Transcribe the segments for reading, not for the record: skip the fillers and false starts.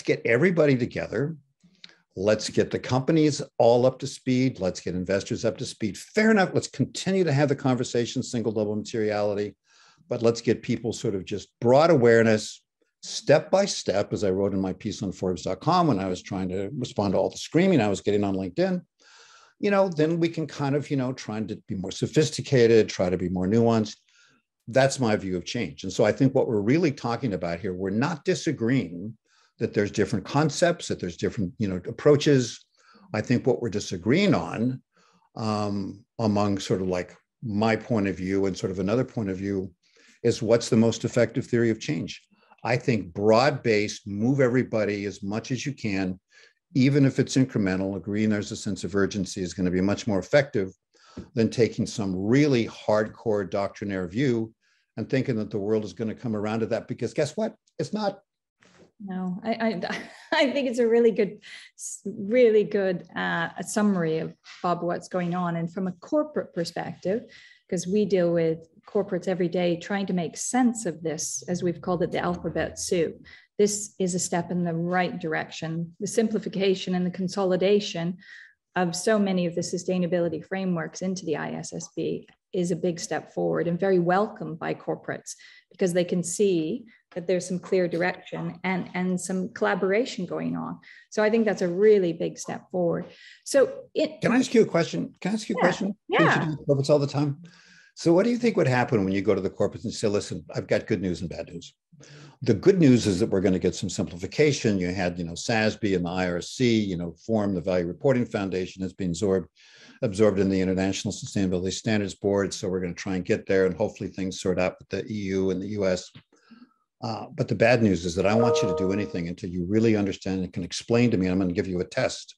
get everybody together. Let's get the companies all up to speed. Let's get investors up to speed. Fair enough. Let's continue to have the conversation, single double materiality, but let's get people sort of just broad awareness, step by step, as I wrote in my piece on Forbes.com when I was trying to respond to all the screaming I was getting on LinkedIn. Then we can kind of, try to be more sophisticated, try to be more nuanced. That's my view of change. And so I think what we're really talking about here, we're not disagreeing that there's different concepts, that there's different, approaches. I think what we're disagreeing on among sort of like my point of view and sort of another point of view is what's the most effective theory of change. I think broad-based, move everybody as much as you can, even if it's incremental, agreeing there's a sense of urgency is going to be much more effective than taking some really hardcore doctrinaire view and thinking that the world is going to come around to that, because guess what? It's not. No, I think it's a really good summary of, Bob, what's going on. And from a corporate perspective, because we deal with corporates every day trying to make sense of this, as we've called it, the alphabet soup. This is a step in the right direction. The simplification and the consolidation of so many of the sustainability frameworks into the ISSB is a big step forward and very welcome by corporates, because they can see that there's some clear direction and some collaboration going on. So I think that's a really big step forward. So can I ask you a question? Yeah. You do corporates all the time. So what do you think would happen when you go to the corporates and say, listen, I've got good news and bad news. The good news is that we're going to get some simplification. You had, SASB and the IRC, form the Value Reporting Foundation has been absorbed in the International Sustainability Standards Board. So we're going to try and get there, and hopefully things sort out with the EU and the US. But the bad news is that I want you to do anything until you really understand and can explain to me. I'm going to give you a test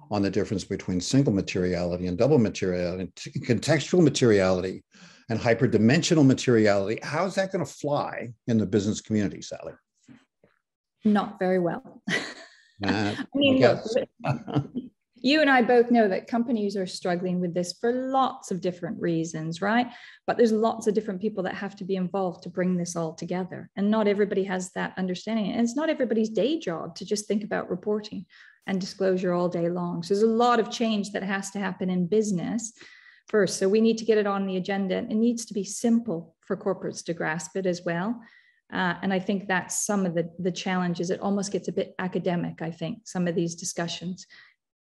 on the difference between single materiality and double materiality, contextual materiality and hyperdimensional materiality. How is that going to fly in the business community, Sally? Not very well. Look, you and I both know that companies are struggling with this for lots of different reasons, right? But there's lots of different people that have to be involved to bring this all together. And not everybody has that understanding. And it's not everybody's day job to just think about reporting and disclosure all day long. So there's a lot of change that has to happen in business first. So we need to get it on the agenda. It needs to be simple for corporates to grasp it as well. And I think that's some of the challenges. It almost gets a bit academic, I think, some of these discussions,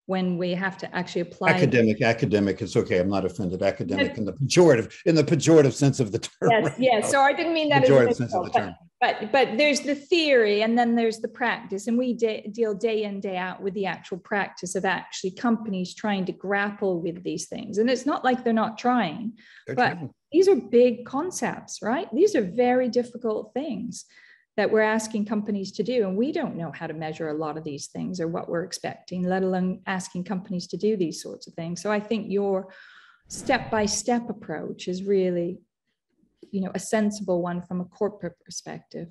when we have to actually apply. Academic, it's okay. I'm not offended. Academic in the pejorative sense of the term. Yes, right? Yes. So I didn't mean that pejorative sense of the term. But there's the theory, and then there's the practice, and we deal day in, day out with the actual practice of actually companies trying to grapple with these things. And it's not like they're not trying, these are big concepts, right? These are very difficult things that we're asking companies to do. And we don't know how to measure a lot of these things or what we're expecting, let alone asking companies to do these sorts of things. So I think your step-by-step approach is really, a sensible one from a corporate perspective.